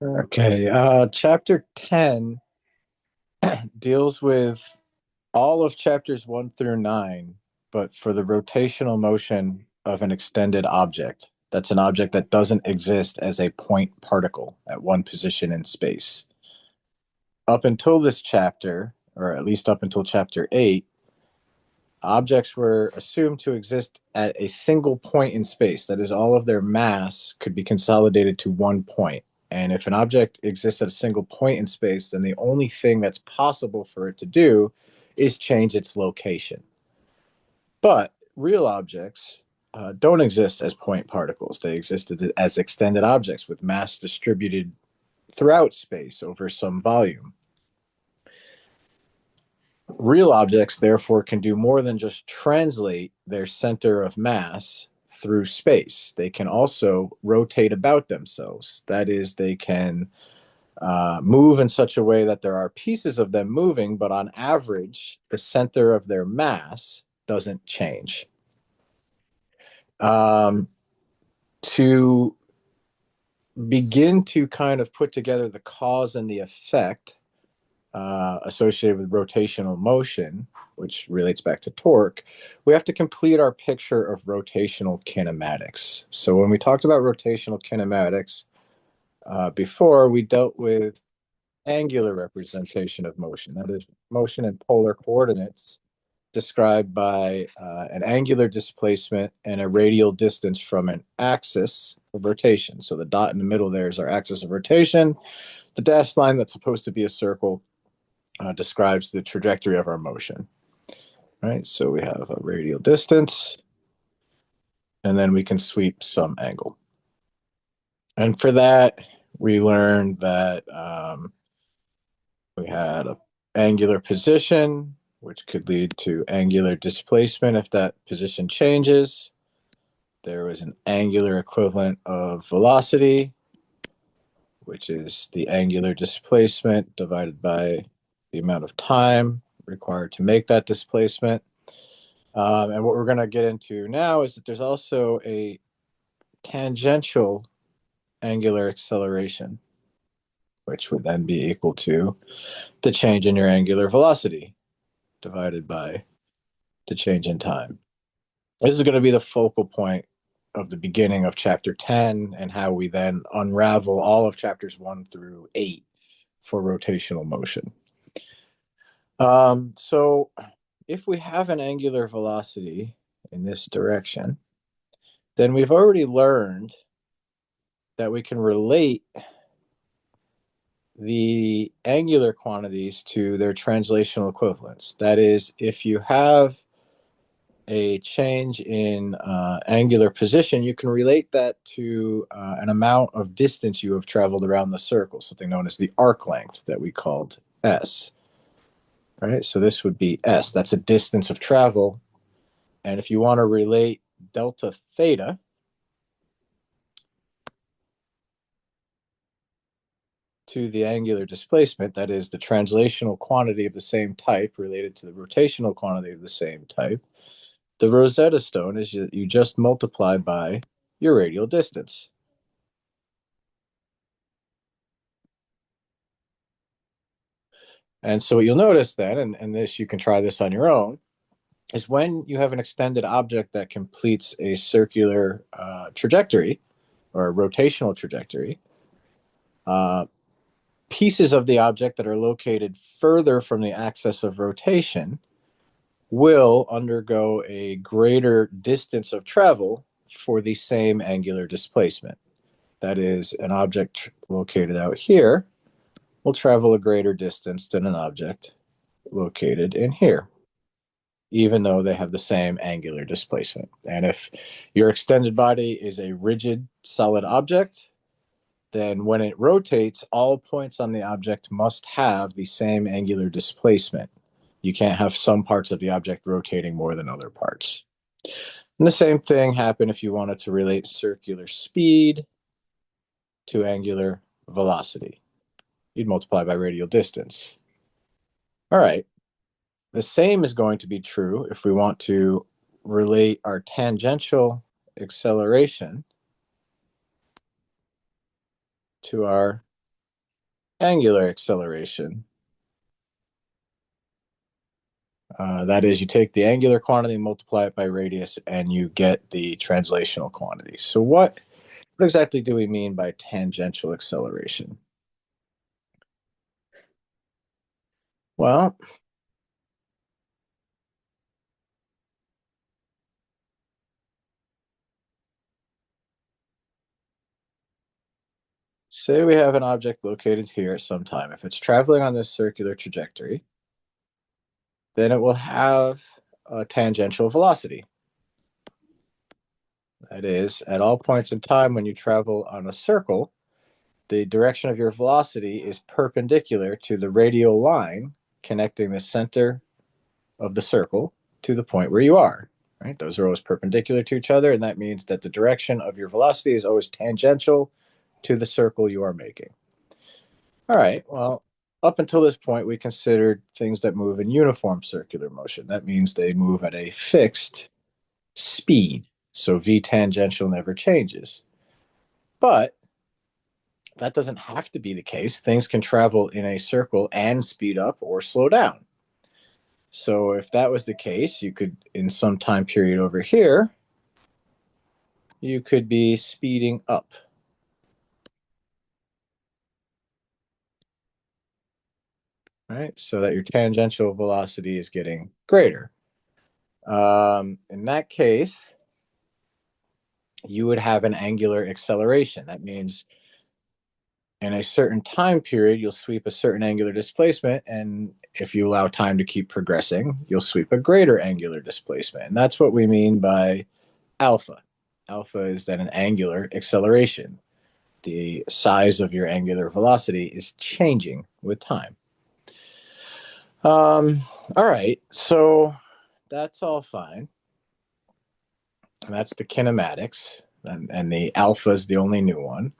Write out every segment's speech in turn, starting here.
Okay, chapter 10 deals with all of chapters 1 through 9, but for the rotational motion of an extended object. That's an object that doesn't exist as a point particle at one position in space. Up until this chapter, or at least up until chapter 8, objects were assumed to exist at a single point in space. That is, all of their mass could be consolidated to one point. And if an object exists at a single point in space, then the only thing that's possible for it to do is change its location. But real objects don't exist as point particles. They exist as extended objects with mass distributed throughout space over some volume. Real objects, therefore, can do more than just translate their center of mass through space. They can also rotate about themselves. That is, they can move in such a way that there are pieces of them moving, but on average, the center of their mass doesn't change. Um, to begin to kind of put together the cause and the effect associated with rotational motion, which relates back to torque, we have to complete our picture of rotational kinematics. So when we talked about rotational kinematics before, we dealt with angular representation of motion. That is motion in polar coordinates described by an angular displacement and a radial distance from an axis of rotation. So the dot in the middle there is our axis of rotation. The dashed line that's supposed to be a circle describes the trajectory of our motion. Right, so we have a radial distance, and then we can sweep some angle. And for that, we learned that we had an angular position, which could lead to angular displacement if that position changes. There was an angular equivalent of velocity, which is the angular displacement divided by the amount of time required to make that displacement. And what we're going to get into now is that there's also a tangential angular acceleration, which would then be equal to the change in your angular velocity divided by the change in time. This is going to be the focal point of the beginning of chapter 10 and how we then unravel all of chapters 1 through 8 for rotational motion. So if we have an angular velocity in this direction, then we've already learned that we can relate the angular quantities to their translational equivalents. That is, if you have a change in angular position, you can relate that to an amount of distance you have traveled around the circle, something known as the arc length that we called S. Right, so this would be S. That's a distance of travel. And if you want to relate delta theta to the angular displacement, that is the translational quantity of the same type related to the rotational quantity of the same type, the Rosetta Stone is you just multiply by your radial distance. And so what you'll notice then, and this you can try this on your own, is when you have an extended object that completes a circular trajectory or a rotational trajectory, uh, pieces of the object that are located further from the axis of rotation will undergo a greater distance of travel for the same angular displacement. That is, an object located out here will travel a greater distance than an object located in here, even though they have the same angular displacement. And if your extended body is a rigid, solid object, then when it rotates, all points on the object must have the same angular displacement. You can't have some parts of the object rotating more than other parts. And the same thing happened if you wanted to relate circular speed to angular velocity. You'd multiply by radial distance. All right. The same is going to be true if we want to relate our tangential acceleration to our angular acceleration. That is, you take the angular quantity, multiply it by radius, and you get the translational quantity. So what exactly do we mean by tangential acceleration? Well, say we have an object located here at some time. If it's traveling on this circular trajectory, then it will have a tangential velocity. That is, at all points in time when you travel on a circle, the direction of your velocity is perpendicular to the radial line connecting the center of the circle to the point where you are. Right? Those are always perpendicular to each other, and that means that the direction of your velocity is always tangential to the circle you are making. All right, well, up until this point, we considered things that move in uniform circular motion. That means they move at a fixed speed. So v tangential never changes. But that doesn't have to be the case. Things can travel in a circle and speed up or slow down. So if that was the case, you could, in some time period over here, you could be speeding up. Right? So that your tangential velocity is getting greater. In that case, you would have an angular acceleration. That means in a certain time period, you'll sweep a certain angular displacement, and if you allow time to keep progressing, you'll sweep a greater angular displacement. And that's what we mean by alpha. Alpha is then an angular acceleration. The size of your angular velocity is changing with time. All right, so that's all fine. And that's the kinematics, and the alpha is the only new one.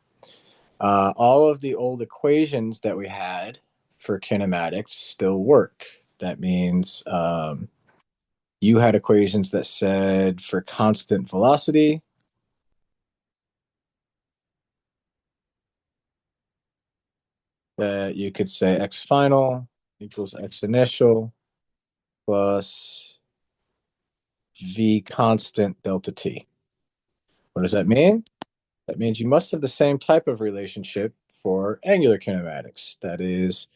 All of the old equations that we had for kinematics still work. That means you had equations that said for constant velocity, that you could say x final equals x initial plus v constant delta t. What does that mean? That means you must have the same type of relationship for angular kinematics. That is,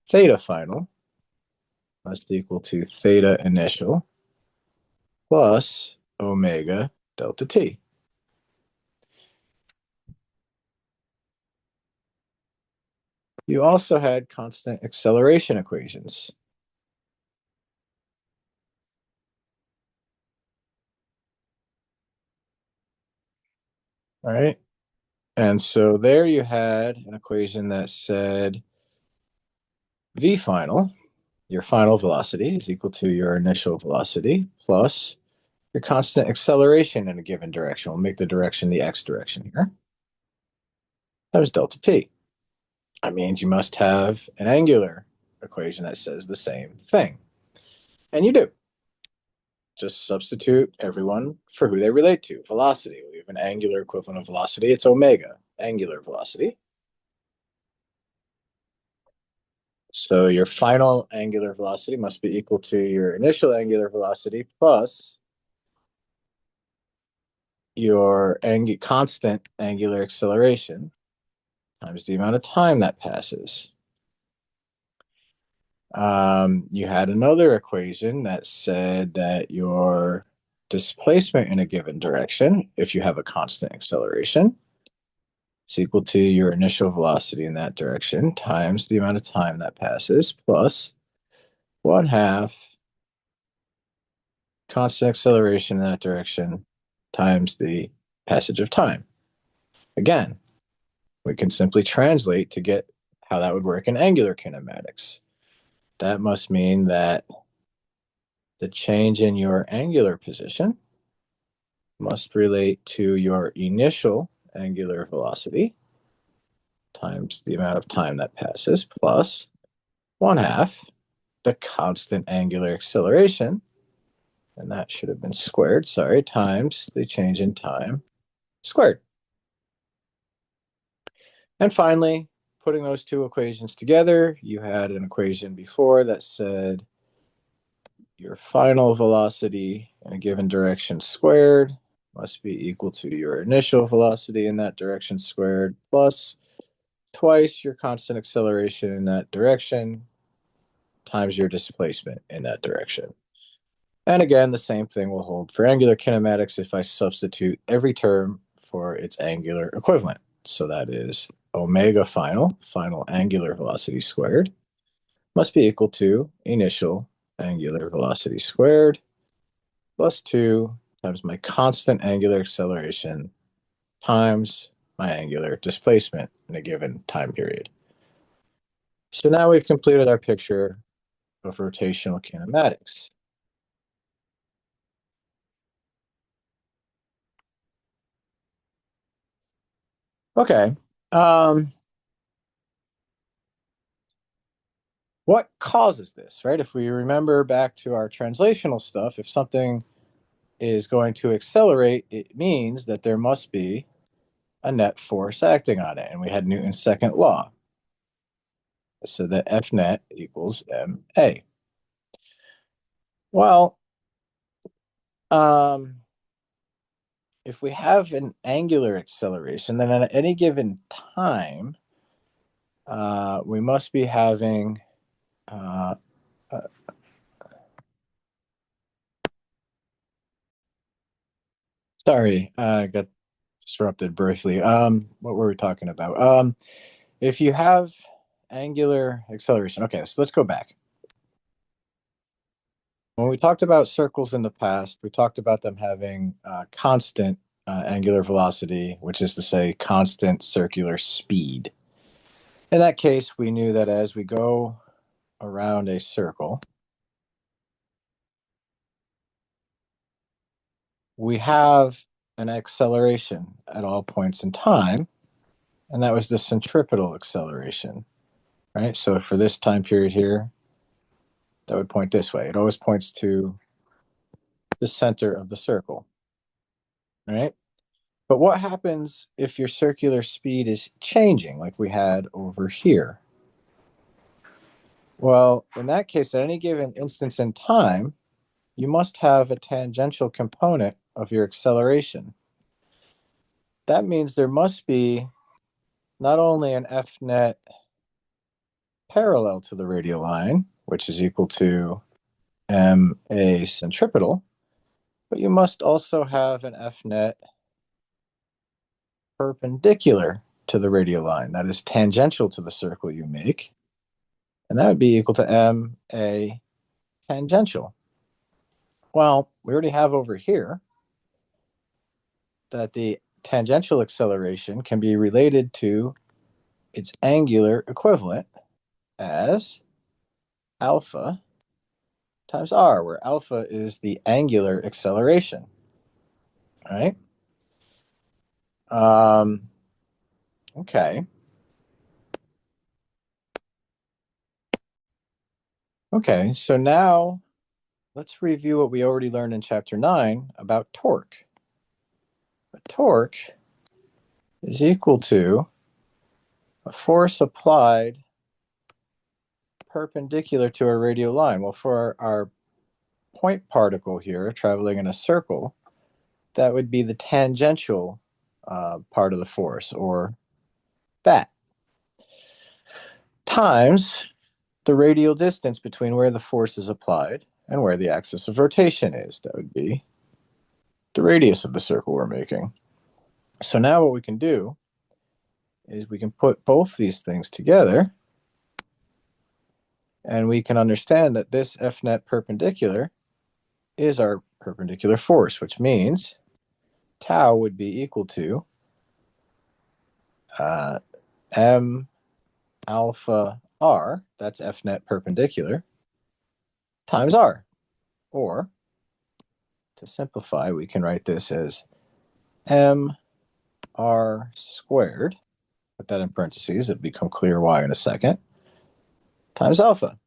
theta final must equal to theta initial plus omega delta t. You also had constant acceleration equations. All right. And so there you had an equation that said v final, your final velocity, is equal to your initial velocity plus your constant acceleration in a given direction. We'll make the direction the x direction here. That was delta t. That means you must have an angular equation that says the same thing. And you do. Just substitute everyone for who they relate to. Velocity. We have an angular equivalent of velocity. It's omega, angular velocity. So your final angular velocity must be equal to your initial angular velocity plus your constant angular acceleration times the amount of time that passes. You had another equation that said that your displacement in a given direction, if you have a constant acceleration, is equal to your initial velocity in that direction times the amount of time that passes plus 1/2 constant acceleration in that direction times the passage of time. Again, we can simply translate to get how that would work in angular kinematics. That must mean that the change in your angular position must relate to your initial angular velocity times the amount of time that passes plus 1/2 the constant angular acceleration, and that should have been squared, sorry, times the change in time squared. And finally, putting those two equations together, you had an equation before that said your final velocity in a given direction squared must be equal to your initial velocity in that direction squared plus twice your constant acceleration in that direction times your displacement in that direction. And again, the same thing will hold for angular kinematics if I substitute every term for its angular equivalent. So that is omega final angular velocity squared, must be equal to initial angular velocity squared plus 2 times my constant angular acceleration times my angular displacement in a given time period. So now we've completed our picture of rotational kinematics. Okay. What causes this, right? If we remember back to our translational stuff, if something is going to accelerate, it means that there must be a net force acting on it. And we had Newton's second law. So that F net equals ma. Well, if we have an angular acceleration, then at any given time, we must be having sorry, I got disrupted briefly. What were we talking about? If you have angular acceleration, okay, so let's go back. When we talked about circles in the past, we talked about them having constant angular velocity, which is to say constant circular speed. In that case, we knew that as we go around a circle, we have an acceleration at all points in time, and that was the centripetal acceleration, right? So for this time period here, that would point this way. It always points to the center of the circle, right? But what happens if your circular speed is changing, like we had over here? Well, in that case, at any given instance in time, you must have a tangential component of your acceleration. That means there must be not only an F net parallel to the radial line, which is equal to ma centripetal, but you must also have an F net perpendicular to the radial line, that is tangential to the circle you make, and that would be equal to ma tangential. Well, we already have over here that the tangential acceleration can be related to its angular equivalent as alpha times r, where alpha is the angular acceleration. All right. Okay. Okay, so now let's review what we already learned in chapter 9 about torque. A torque is equal to a force applied perpendicular to a radial line. Well, for our point particle here traveling in a circle, that would be the tangential part of the force, or that, times the radial distance between where the force is applied and where the axis of rotation is. That would be the radius of the circle we're making. So now what we can do is we can put both these things together, and we can understand that this F net perpendicular is our perpendicular force, which means tau would be equal to m alpha r, that's F net perpendicular, times r. Or, to simplify, we can write this as m r squared, put that in parentheses, it'll become clear why in a second, times alpha.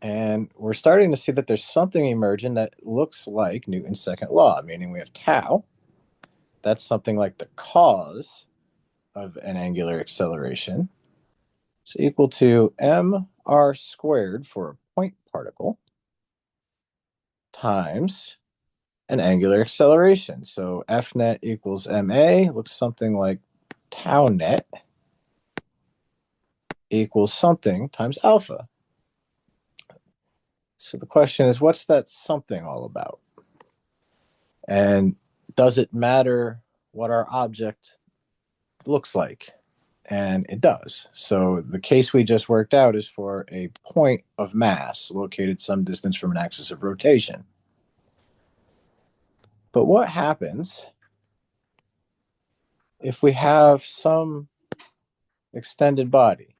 And we're starting to see that there's something emerging that looks like Newton's second law, meaning we have tau. That's something like the cause of an angular acceleration. is equal to mr squared for a point particle times an angular acceleration. So F net equals ma, looks something like tau net equals something times alpha. So the question is, what's that something all about? And does it matter what our object looks like? And it does. So the case we just worked out is for a point of mass located some distance from an axis of rotation. But what happens if we have some extended body?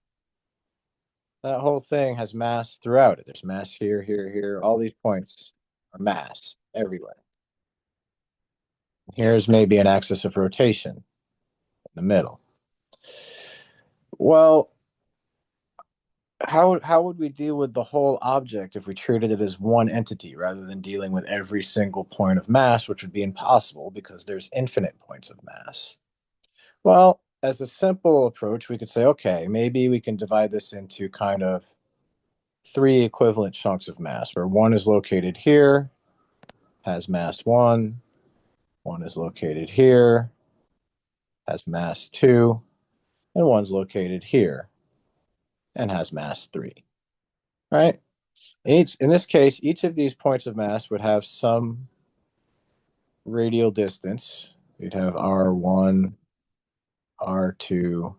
That whole thing has mass throughout it. There's mass here, here, here. All these points are mass everywhere. Here's maybe an axis of rotation in the middle. Well, how would we deal with the whole object if we treated it as one entity rather than dealing with every single point of mass, which would be impossible because there's infinite points of mass? Well, as a simple approach, we could say, okay, maybe we can divide this into kind of three equivalent chunks of mass, where one is located here, has mass one is located here, has mass two, and one's located here and has mass three, right? In this case, each of these points of mass would have some radial distance. You'd have R1, R2,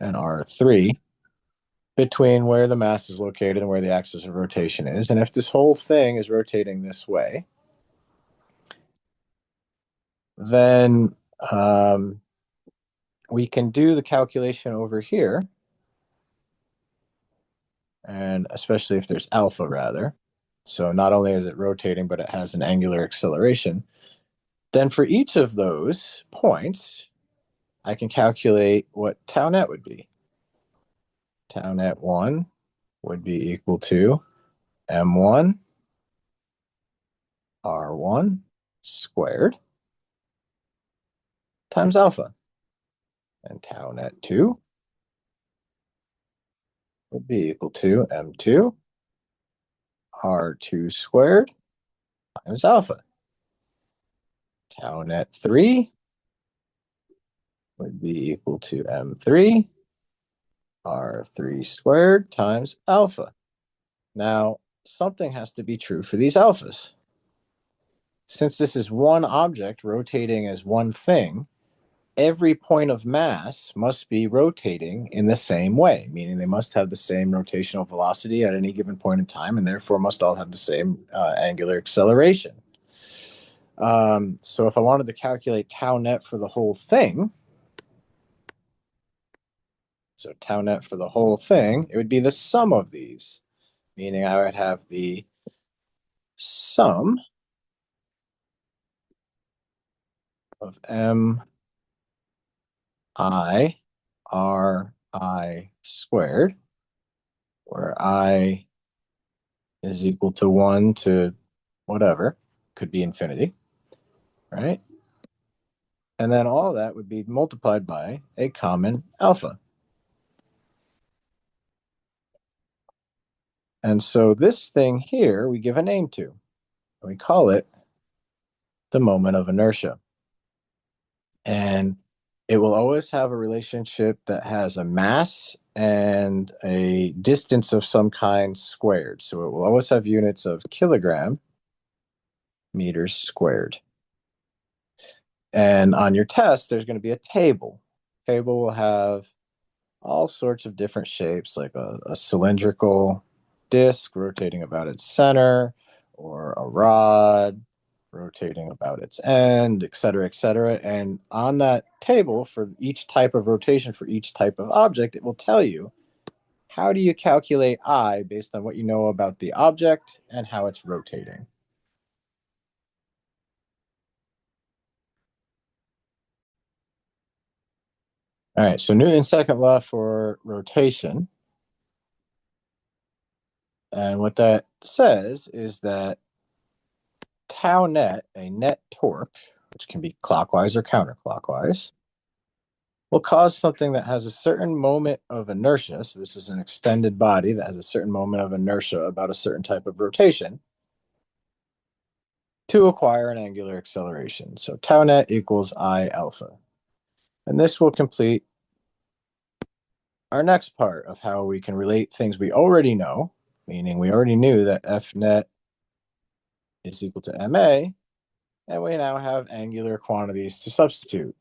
and R3 between where the mass is located and where the axis of rotation is. And if this whole thing is rotating this way, then we can do the calculation over here, and especially if there's alpha rather. So not only is it rotating, but it has an angular acceleration. Then for each of those points, I can calculate what tau net would be. Tau net 1 would be equal to m1 r1 squared times alpha. And tau net 2 would be equal to m2 r2 squared times alpha. Tau net 3 would be equal to m3 r3 squared times alpha. Now, something has to be true for these alphas. Since this is one object rotating as one thing, every point of mass must be rotating in the same way, meaning they must have the same rotational velocity at any given point in time, and therefore must all have the same angular acceleration. So if I wanted to calculate tau net for the whole thing, so tau net for the whole thing, it would be the sum of these, meaning I would have the sum of m I r I squared, where I is equal to 1 to whatever, could be infinity, right? And then all that would be multiplied by a common alpha. And so this thing here, we give a name to. And we call it the moment of inertia. And it will always have a relationship that has a mass and a distance of some kind squared. So it will always have units of kilogram meters squared. And on your test, there's going to be a table. Table will have all sorts of different shapes, like a cylindrical disc rotating about its center, or a rod rotating about its end, et cetera, et cetera. And on that table, for each type of rotation for each type of object, it will tell you how do you calculate I based on what you know about the object and how it's rotating. All right, so Newton's second law for rotation. And what that says is that tau net, a net torque, which can be clockwise or counterclockwise, will cause something that has a certain moment of inertia. So this is an extended body that has a certain moment of inertia about a certain type of rotation to acquire an angular acceleration. So tau net equals I alpha. And this will complete our next part of how we can relate things we already know, meaning we already knew that F net is equal to ma, and we now have angular quantities to substitute.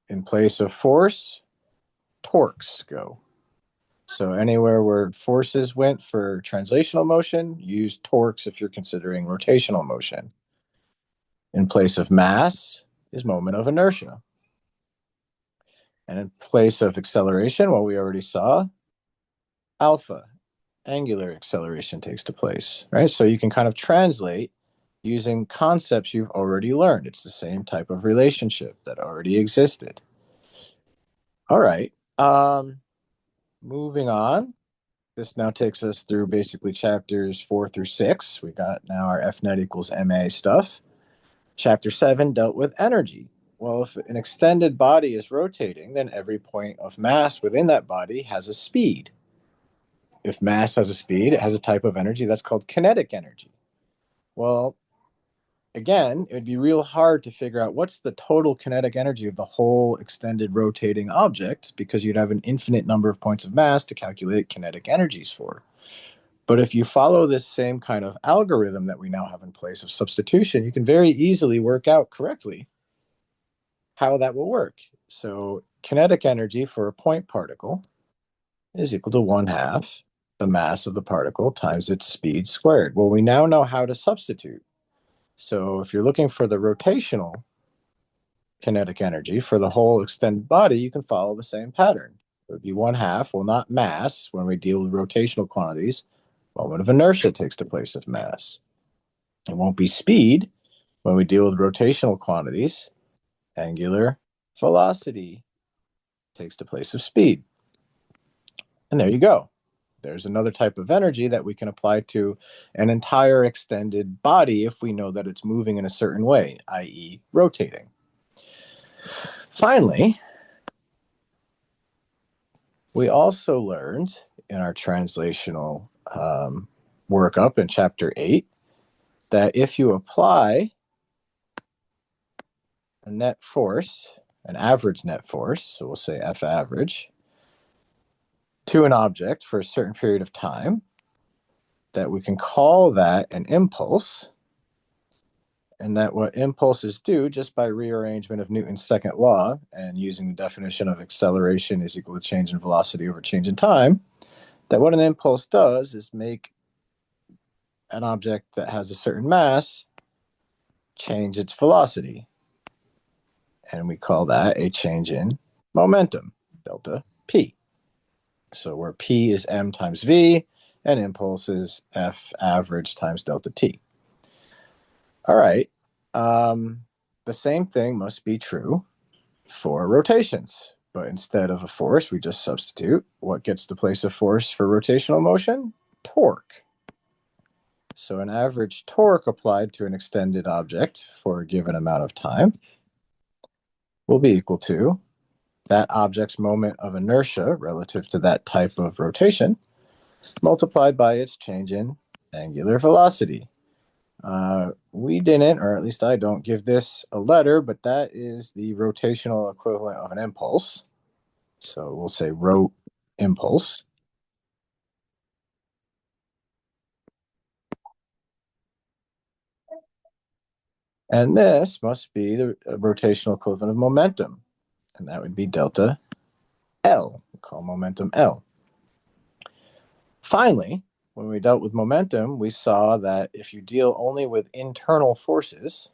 In place of force, torques go. So anywhere where forces went for translational motion, use torques if you're considering rotational motion. In place of mass is moment of inertia. And in place of acceleration, well, we already saw alpha, angular acceleration takes to place, right? So you can kind of translate using concepts you've already learned. It's the same type of relationship that already existed. All right. Moving on. This now takes us through basically chapters 4 through 6. We got now our F net equals ma stuff. Chapter 7 dealt with energy. Well, if an extended body is rotating, then every point of mass within that body has a speed. If mass has a speed, it has a type of energy that's called kinetic energy. Well, again, it would be real hard to figure out what's the total kinetic energy of the whole extended rotating object because you'd have an infinite number of points of mass to calculate kinetic energies for. But if you follow this same kind of algorithm that we now have in place of substitution, you can very easily work out correctly how that will work. So kinetic energy for a point particle is equal to 1/2 the mass of the particle times its speed squared. Well, we now know how to substitute. So if you're looking for the rotational kinetic energy for the whole extended body, you can follow the same pattern. It would be 1/2, well, not mass when we deal with rotational quantities. Moment of inertia takes the place of mass. It won't be speed when we deal with rotational quantities. Angular velocity takes the place of speed. And there you go. There's another type of energy that we can apply to an entire extended body if we know that it's moving in a certain way, i.e., rotating. Finally, we also learned in our translational workup in chapter 8 that if you apply a net force, an average net force, so we'll say F average, to an object for a certain period of time, that we can call that an impulse, and that what impulses do just by rearrangement of Newton's second law and using the definition of acceleration is equal to change in velocity over change in time, that what an impulse does is make an object that has a certain mass change its velocity. And we call that a change in momentum, delta P. So where P is m times v, and impulse is F average times delta T. All right. The same thing must be true for rotations. But instead of a force, we just substitute what gets the place of force for rotational motion? Torque. So an average torque applied to an extended object for a given amount of time will be equal to that object's moment of inertia relative to that type of rotation multiplied by its change in angular velocity. We didn't, or at least I don't, give this a letter, but that is the rotational equivalent of an impulse. So we'll say rot impulse. And this must be the rotational equivalent of momentum. And that would be delta L. We'll call momentum L. Finally, when we dealt with momentum, we saw that if you deal only with internal forces,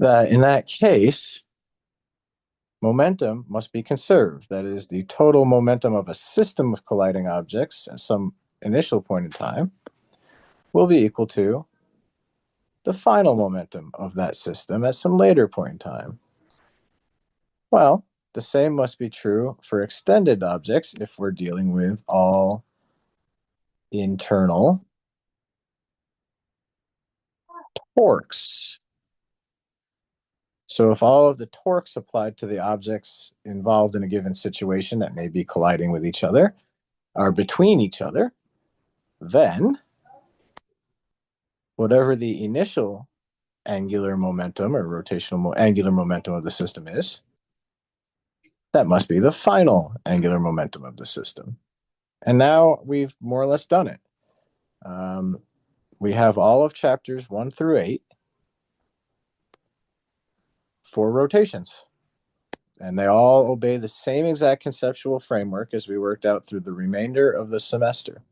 that in that case, momentum must be conserved. That is, the total momentum of a system of colliding objects at some initial point in time will be equal to the final momentum of that system at some later point in time. Well, the same must be true for extended objects if we're dealing with all internal torques. So if all of the torques applied to the objects involved in a given situation that may be colliding with each other are between each other, then whatever the initial angular momentum or angular momentum of the system is, that must be the final angular momentum of the system. And now we've more or less done it. We have all of chapters 1 through 8 for rotations. And they all obey the same exact conceptual framework as we worked out through the remainder of the semester.